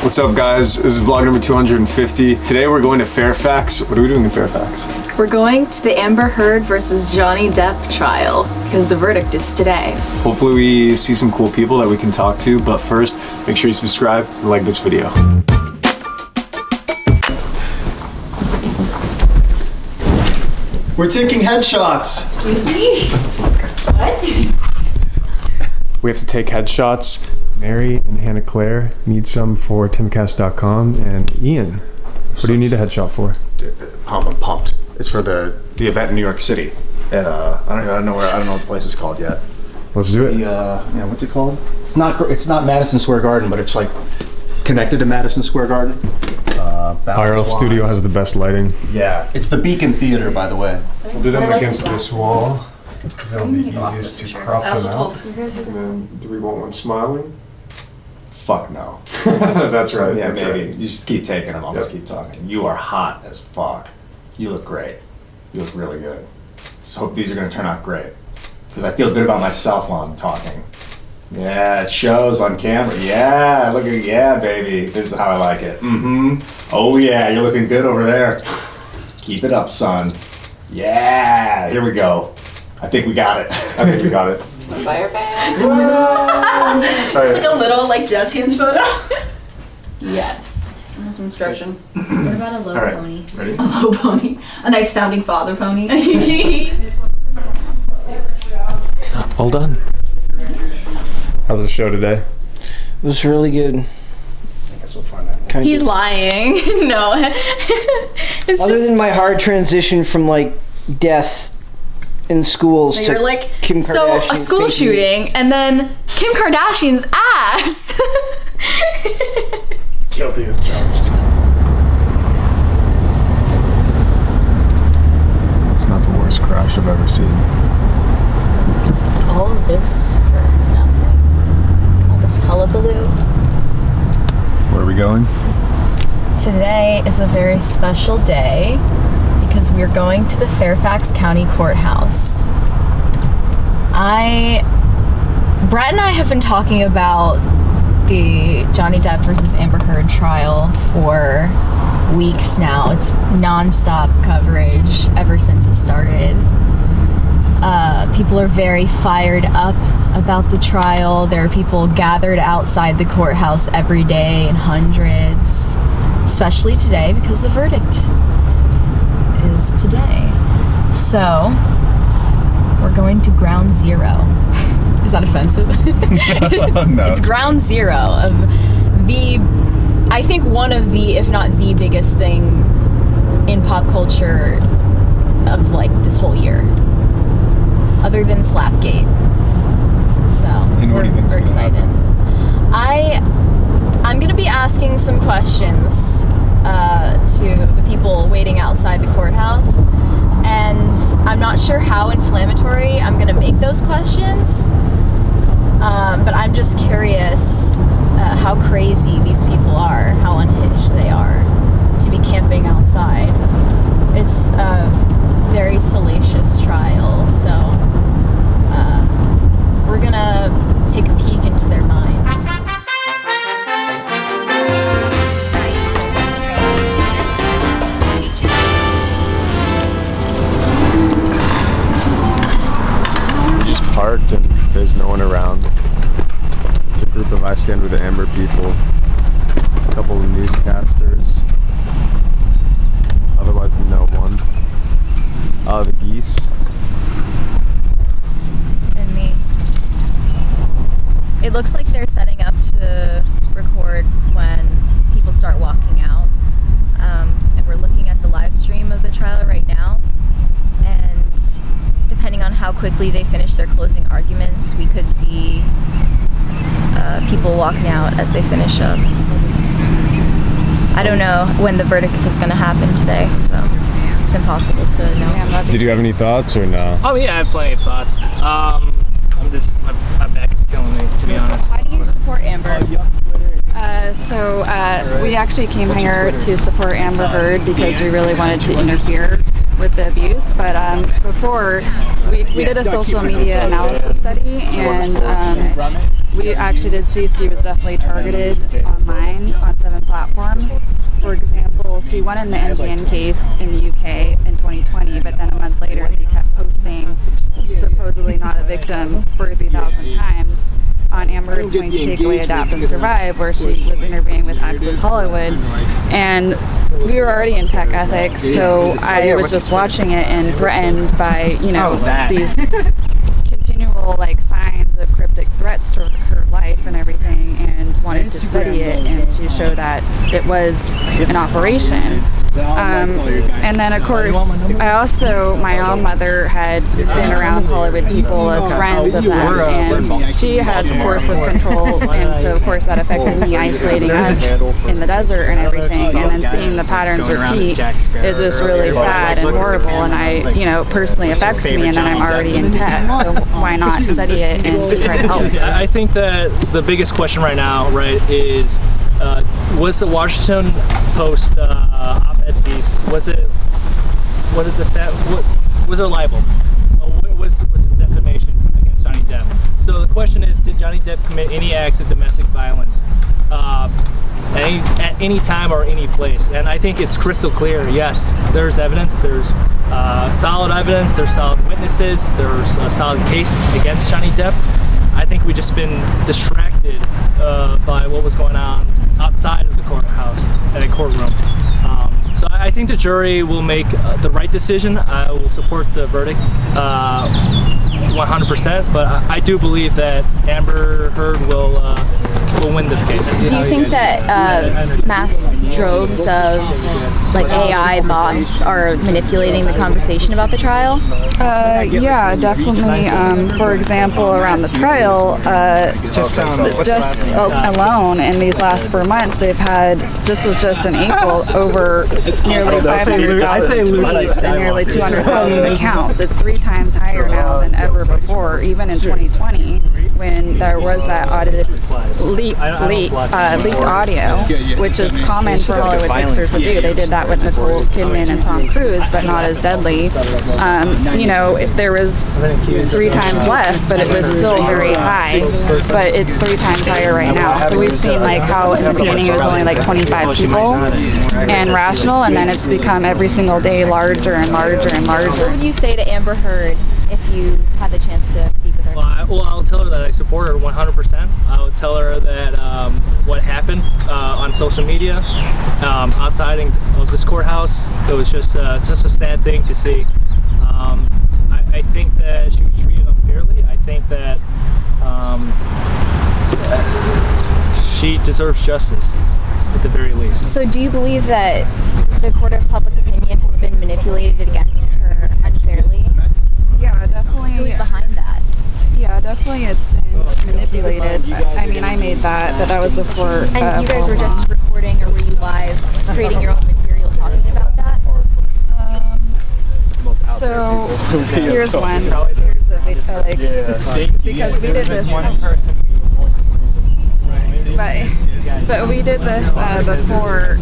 What's up, guys? This is vlog number 250. Today we're going to Fairfax. What are we doing in Fairfax? We're going to the Amber Heard versus Johnny Depp trial because the verdict is today. Hopefully we see some cool people that we can talk to, but first, make sure you subscribe and like this video. We're taking headshots. Excuse me? What? We have to take headshots. Mary and Hannah Claire need some for timcast.com, and Ian, what do you need a headshot for? I'm pumped. It's for the event in New York City. At I don't know what the place is called yet. Let's do it. What's it called? It's not Madison Square Garden, but it's like connected to Madison Square Garden. IRL Studio has the best lighting. Yeah, it's the Beacon Theater, by the way. We'll do them against this wall, because that'll be easiest to crop them out. And then, do we want one smiling? Fuck no. That's right. Yeah, that's maybe. right. You just keep taking them. I'll just keep talking. You are hot as fuck. You look great. You look really good. Just hope these are going to turn out great. Because I feel good about myself while I'm talking. Yeah, it shows on camera. Yeah, look at, yeah, baby. This is how I like it. Mm-hmm. Oh, yeah, you're looking good over there. Keep it up, son. Yeah, here we go. I think we got it. I think we got it. Fire band. Just like a little jazz hands photo. Yes. That's instruction. What about a low pony? Ready? A low pony. A nice founding father pony. All done. How was the show today? It was really good. I guess we'll find out. He's lying. No. It's Other just, than my hard transition from death in schools to you're like, Kim Kardashian. so a school faking- shooting and then Kim Kardashian's ass. Guilty as charged. It's not the worst crash I've ever seen. All of this for nothing. All this hullabaloo. Where are we going? Today is a very special day because we're going to the Fairfax County Courthouse. Brett and I have been talking about the Johnny Depp versus Amber Heard trial for weeks now. It's non-stop coverage ever since it started. People are very fired up about the trial. There are people gathered outside the courthouse every day in hundreds, especially today because the verdict is today. So, we're going to ground zero. Is that offensive? No. It's ground zero of I think one of the, if not the biggest thing in pop culture of this whole year. Other than Slapgate. So, And what do you think's we're gonna excited. happen? I'm gonna be asking some questions to the people waiting outside the courthouse, and I'm not sure how inflammatory I'm gonna make those questions, but I'm just curious how crazy these people are, how unhinged they are to be camping outside. It's a very salacious trial, so we're gonna take a peek into their minds. We just parked and there's no one around. It's a group of I Stand With the Amber people. A couple of newscasters. Otherwise no one. The geese. And me. It looks like they're setting up to record when people start walking out. And we're looking at the live stream of the trial right now. And depending on how quickly they finish their closing arguments, we could see people walking out as they finish up. I don't know when the verdict is going to happen today, so it's impossible to know. Did you have any thoughts or no? Oh yeah, I have plenty of thoughts. I'm just, my back is killing me, to be honest. Why do you support Amber? We actually came here to support Amber Heard because we really wanted to interfere with the abuse. But before, we did a social media analysis study, and we actually did see she was definitely targeted online on 7 platforms. For example, she won in the NGN case in the UK in 2020, but then a month later she kept posting supposedly not a victim 43,000 times on Amber Heard's Going to Take Away, Adapt, and Survive, where she was interviewing with Access Hollywood. And we were already in tech ethics, so I was just watching it and threatened by, these continual signs of cryptic threats to her life and everything, and wanted to study it and to show that it was an operation. And then of course my own mother had been around Hollywood people as friends of them, and she had course of control, and so of course that affected me, isolating us in the desert and everything, and then seeing the patterns repeat is just really sad and horrible, and I personally affects me, and then I'm already in tech, so why not study it and try to help? I think that the biggest question right now, is was the Washington Post op-ed piece, was it a libel? Was it defamation against Johnny Depp? So the question is, did Johnny Depp commit any acts of domestic violence at any time or any place? And I think it's crystal clear. Yes, there's evidence. There's solid evidence. There's solid witnesses. There's a solid case against Johnny Depp. I think we've just been distracted by what was going on outside of the courthouse and a courtroom. So I think the jury will make the right decision. I will support the verdict 100%, but I do believe that Amber Heard will win this case. Do you think that mass droves of AI bots are manipulating the conversation about the trial? Yeah, definitely. For example, around the trial, just alone in these last 4 months, they've had, this was just in April, over nearly 500,000 tweets and nearly 200,000 accounts. It's 3 times higher now than ever before, even in 2020, when there was that audited leaked audio, which is common for Hollywood fixers to do. They did that with Nicole Kidman and Tom Cruise, but not as deadly. There was 3 times less, but it was still very high. But it's 3 times higher right now. So we've seen how in the beginning it was only 25 people and rational, and then it's become every single day larger and larger and larger. What would you say to Amber Heard if you had the chance to speak with her? I'll tell her that I support her 100%. I would tell her that what happened on social media outside of this courthouse, it was just it's just a sad thing to see. I think that she was treated unfairly. I think that she deserves justice at the very least. So do you believe that the court of public opinion has been manipulated against her unfairly? Yeah, definitely. Who's behind that? Yeah, definitely it's been manipulated. I mean, I made that, but that was before. And you guys were just recording, or were you live creating your own material talking about that? So here's one. Here's a video, because we did this. But we did this before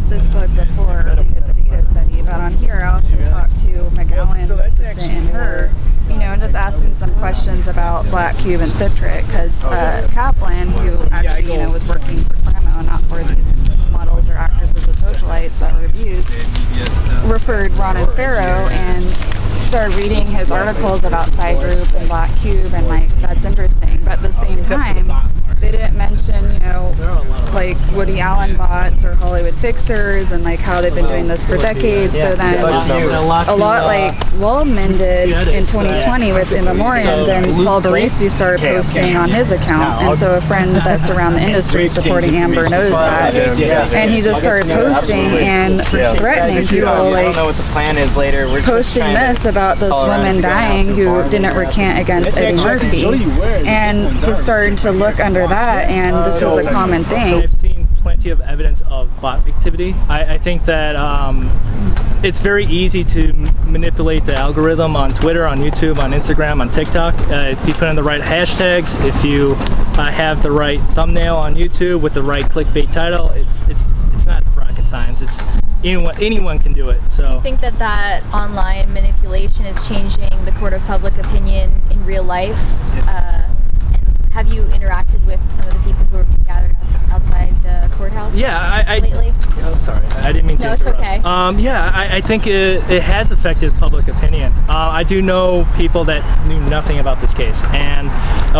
this book, before we did the data study. But on here, I also talked to McGowan's assistant and her, and just asking some questions about Black Cube and Citric, because Kaplan, who actually, was working for Cramo, not for these models or actresses or socialites that were abused, referred Ron and Farrow and started reading his articles about Side Group and Black Cube, and that's interesting. But at the same time, they didn't mention, Woody Allen bots or Hollywood fixers, and how they've been doing this for decades. So then a lot Waldman did in 2020 with In Memoriam, then Paul Barisi started posting on his account. And so a friend that's around the industry supporting Amber noticed that, and he just started posting and threatening people, I don't know what the plan is later. We're posting this about this woman dying who didn't recant against Eddie Murphy, and just started to look under that, and this is a common thing. I've seen plenty of evidence of bot activity. I think that it's very easy to manipulate the algorithm on Twitter, on YouTube, on Instagram, on TikTok. If you put in the right hashtags, if you have the right thumbnail on YouTube with the right clickbait title, it's not rocket science. It's anyone can do it. So do you think that online manipulation is changing the court of public opinion in real life? Have you interacted with some of the people who are gathered outside the courthouse? Yeah, lately? Oh, sorry, I didn't mean to No, it's interrupt. okay. I think it has affected public opinion. I do know people that knew nothing about this case, and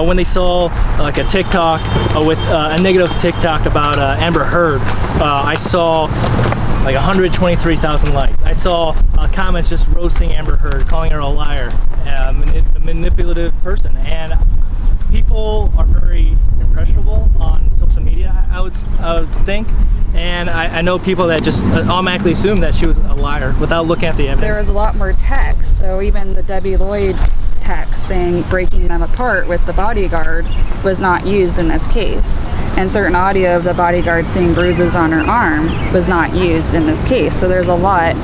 when they saw like a TikTok with a negative TikTok about Amber Heard, I saw like 123,000 likes. I saw comments just roasting Amber Heard, calling her a liar, a manipulative person, and people are very impressionable on social media, I would think, and I know people that just automatically assume that she was a liar without looking at the evidence. There was a lot more text, so even the Debbie Lloyd text saying breaking them apart with the bodyguard was not used in this case. And certain audio of the bodyguard seeing bruises on her arm was not used in this case. So there's a lot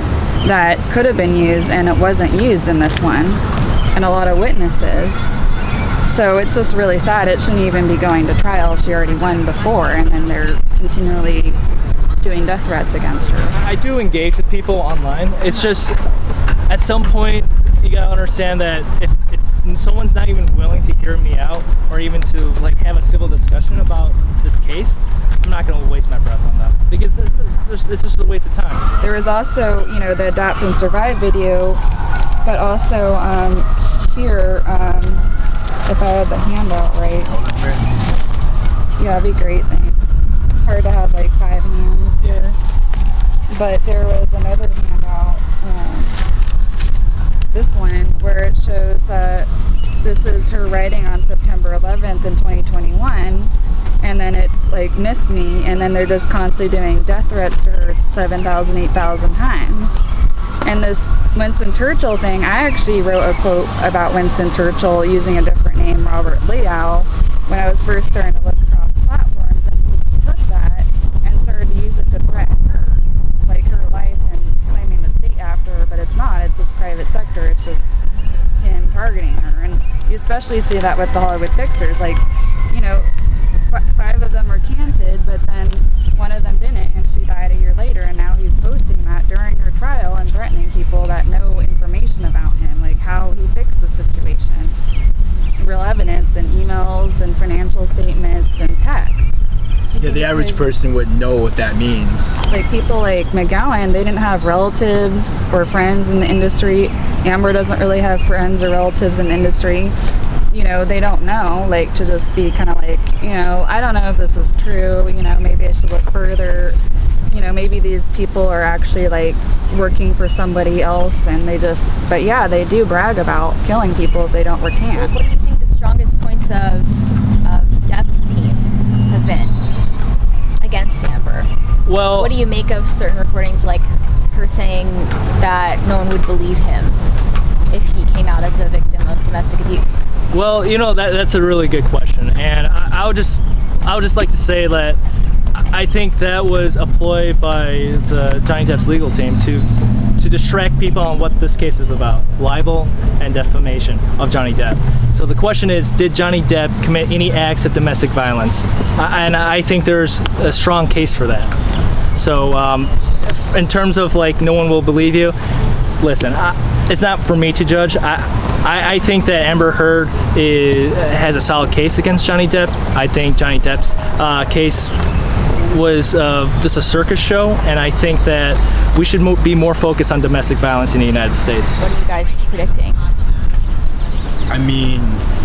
that could have been used and it wasn't used in this one, and a lot of witnesses. So it's just really sad. It shouldn't even be going to trial. She already won before, and then they're continually doing death threats against her. I do engage with people online. It's just, at some point, you gotta understand that if someone's not even willing to hear me out or even to like have a civil discussion about this case, I'm not gonna waste my breath on that, because this is just a waste of time. There was also, the Adapt and Survive video, but also here, if I had the handout right. Yeah, that'd be great, thanks. Hard to have like 5 hands here. But there was another handout, this one, where it shows this is her writing on September 11th in 2021, and then it's like miss me, and then they're just constantly doing death threats to her 7,000, 8,000 times. And this Winston Churchill thing, I actually wrote a quote about Winston Churchill using a different name, Robert Leow, when I was first starting to look across platforms, and he took that and started to use it to threaten her, like her life, and claiming the state after her, but it's not, it's just private sector, it's just him targeting her. And you especially see that with the Hollywood fixers, like, 5 of them were canted, but then one of them didn't, and she died a year later, and now he's posting that during her trial and threatening people that know information about him, like how he fixed the situation. Real evidence and emails and financial statements and texts. Yeah, the average person wouldn't know what that means. Like people like McGowan, they didn't have relatives or friends in the industry. Amber doesn't really have friends or relatives in the industry. They don't know, like, to just be kind of like, I don't know if this is true, maybe I should look further. Maybe these people are actually like working for somebody else, and but yeah, they do brag about killing people if they don't recant. What do you think the strongest points of Depp's team have been against Amber? Well, what do you make of certain reportings, like her saying that no one would believe him if he came out as a victim of domestic abuse? Well, that's a really good question, and I would just like to say that I think that was a ploy by the Johnny Depp's legal team to distract people on what this case is about: libel and defamation of Johnny Depp. So the question is, did Johnny Depp commit any acts of domestic violence? And I think there's a strong case for that. So in terms of like no one will believe you, listen, it's not for me to judge. I think that Amber Heard has a solid case against Johnny Depp. I think Johnny Depp's case was just a circus show, and I think that we should be more focused on domestic violence in the United States. What are you guys predicting? I mean,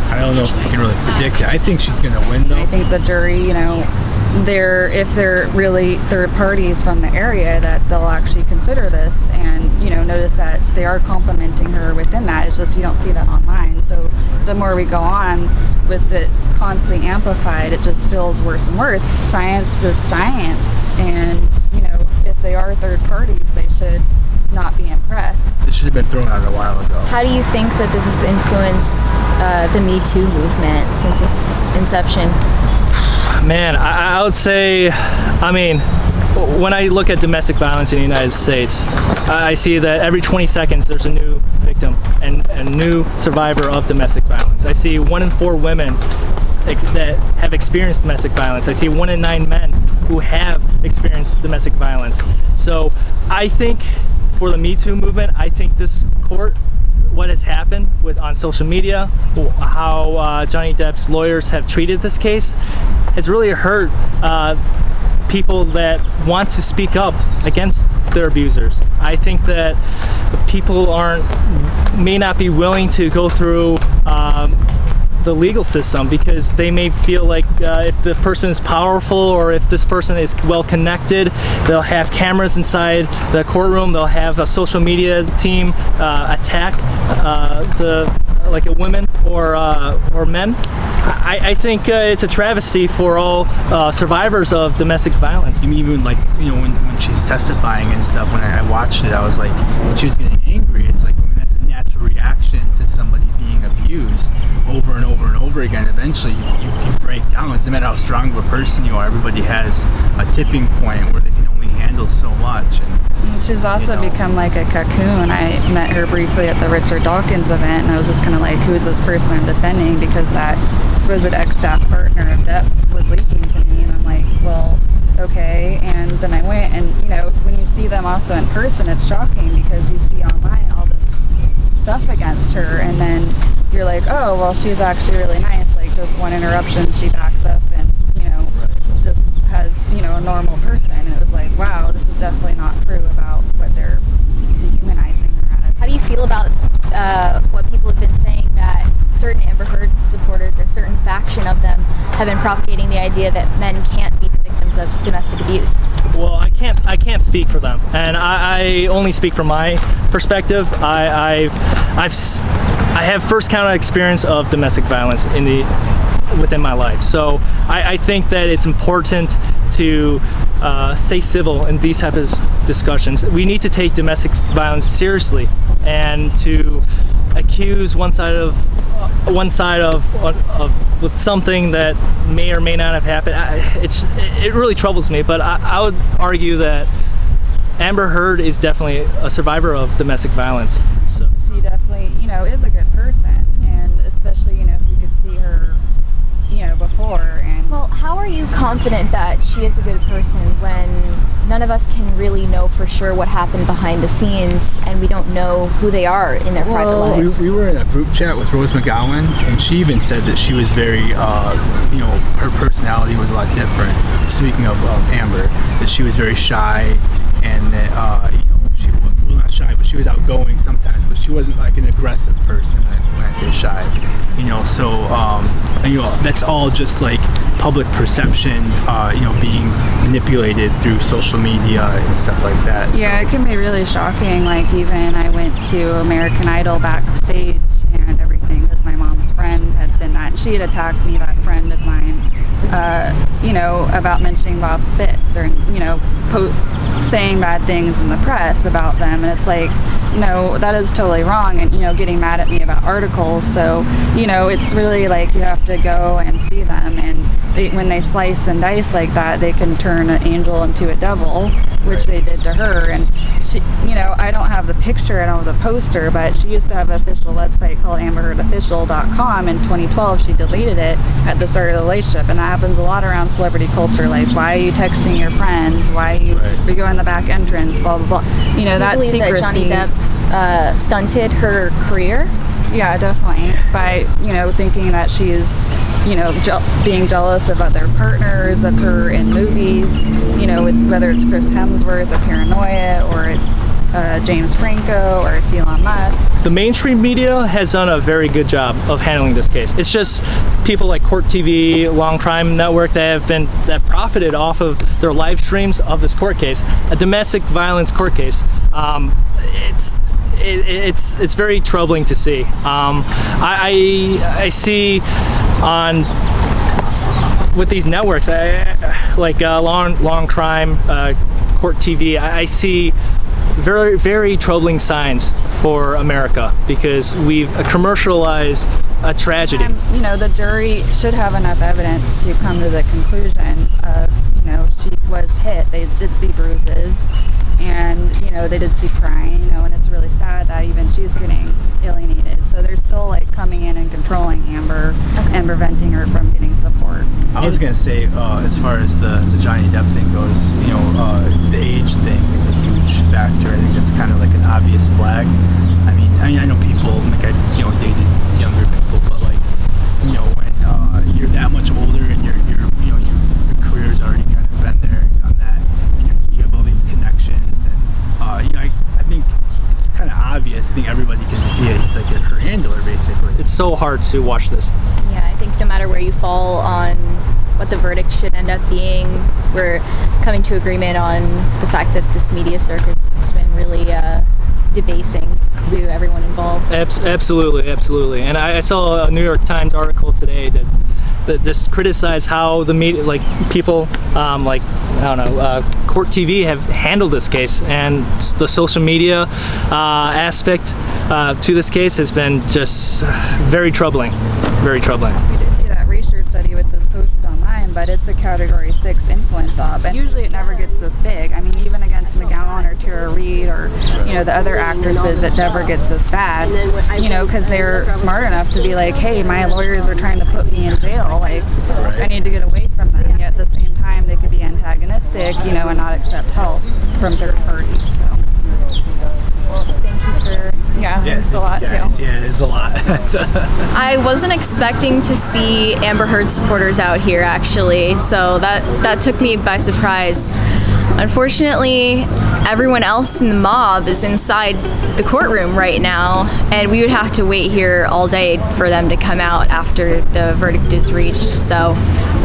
I don't know if we can really predict it. I think she's going to win, though. I think the jury, if they're really third parties from the area, that they'll actually consider this and, notice that they are complimenting her within that. It's just you don't see that online. So the more we go on with it constantly amplified, it just feels worse and worse. Science is science, and, if they are third parties, they should not be impressed. It should have been thrown out a while ago. How do you think that this has influenced the Me Too movement since its inception? Man, I would say, when I look at domestic violence in the United States, I see that every 20 seconds there's a new victim and a new survivor of domestic violence. I see 1 in 4 women that have experienced domestic violence. I see 1 in 9 men who have experienced domestic violence. So I think for the Me Too movement, I think this court what has happened on social media, how Johnny Depp's lawyers have treated this case, has really hurt people that want to speak up against their abusers. I think that people may not be willing to go through the legal system because they may feel like if the person is powerful or if this person is well connected, they'll have cameras inside the courtroom, they'll have a social media team attack like a women or men. I think it's a travesty for all survivors of domestic violence. Even like, when she's testifying and stuff, when I watched it, I was like, when she was getting angry, it's like, that's a natural reaction to somebody being abused over and over and over again. Eventually you break down. It doesn't matter how strong of a person you are, everybody has a tipping point where they can only handle so much. And she's also become like a cocoon. I met her briefly at the Richard Dawkins event, and I was just kind of like, who is this person I'm defending? Because that supposed ex-staff partner of Depp was leaking to me, and I'm like, well, okay. And then I went, and when you see them also in person, it's shocking because you see online all this stuff against her, and then you're like, oh, well, she's actually really nice. Like, just one interruption, she backs up and just has a normal person. And it was like, wow, this is definitely not true about what they're dehumanizing her as. How do you feel about what people have been saying that certain Amber Heard supporters or certain faction of them have been propagating the idea that men can't be the victims of domestic abuse? Well, I can't speak for them, and I only speak from my perspective. I have first-hand experience of domestic violence within my life, so I think that it's important to stay civil in these types of discussions. We need to take domestic violence seriously, and to accuse one side of with something that may or may not have happened, it really troubles me. But I would argue that Amber Heard is definitely a survivor of domestic violence. So she definitely, is a good person, and especially, if you could see her, before. And well, how are you confident that she is a good person when none of us can really know for sure what happened behind the scenes, and we don't know who they are in their private lives? We were in a group chat with Rose McGowan, and she even said that she was very, her personality was a lot different. Speaking of Amber, that she was very shy, and that, she was, well, not shy, but she was outgoing sometimes, but she wasn't like an aggressive person when I say shy. That's all just like public perception, being manipulated through social media and stuff like that. Yeah, it can be really shocking. Like, even I went to American Idol backstage and everything because my mom's friend had been that, and she had attacked me, that friend of mine, about mentioning Bob Spitz or, saying bad things in the press about them. And it's like, that is totally wrong, and, getting mad at me about articles. So, it's really like you have to go and see them, and when they slice and dice like that, they can turn an angel into a devil, which they did to her. And she, I don't have the picture, I don't have the poster, but she used to have an official website called amberheardofficial.com. In 2012, she deleted it at the start of the relationship, and that happens a lot around celebrity culture. Like, why are you texting your friends? Why are you going the back entrance? Blah blah blah. That secrecy. That Johnny Depp stunted her career? Yeah, definitely. By, thinking that she's, being jealous of other partners of her in movies, with, whether it's Chris Hemsworth of Paranoia, or it's James Franco, or it's Elon Musk. The mainstream media has done a very good job of handling this case. It's just people like Court TV, Long Crime Network that profited off of their live streams of this court case, a domestic violence court case. It's very troubling to see. I see on with these networks, like Long Crime, Court TV, I see very, very troubling signs for America because we've commercialized a tragedy. The jury should have enough evidence to come to the conclusion of, she was hit. They did see bruises, and they did see crying, and it's really sad that even she's getting alienated. So they're still like coming in and controlling Amber and preventing her from getting support. I was gonna say, as far as the Johnny Depp thing goes, the age thing is a huge factor. I think that's kind of like an obvious flag. I mean, I know people like I dated younger people, but like when you're that much older and your career's already kind of been there and done that, and you have all these connections, and I think it's kind of obvious. I think everybody can see it. He's like her handler, basically. It's so hard to watch this. Yeah, I think no matter where you fall on what the verdict should end up being, we're coming to agreement on the fact that this media circus has been really debasing to everyone involved. Absolutely. And I saw a New York Times article today that just criticized how the media, like people, Court TV have handled this case, and the social media aspect to this case has been just very troubling. Very troubling. We did do that research study, which is posted online, but it's a Category 6 influence op, and usually it never gets this big. I mean, even against McGowan or Tara Reid or the other actresses, it never gets this bad. Because they're smart enough to be like, hey, my lawyers are trying to put me in jail. Like, I need to get away from them. Yet at the same time, they could be antagonistic, and not accept help from third parties. So. Well, thank you for. It's a lot too. Yeah, it's a lot. I wasn't expecting to see Amber Heard supporters out here, actually, so that took me by surprise. Unfortunately, everyone else in the mob is inside the courtroom right now, and we would have to wait here all day for them to come out after the verdict is reached. So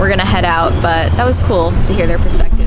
we're gonna head out, but that was cool to hear their perspective.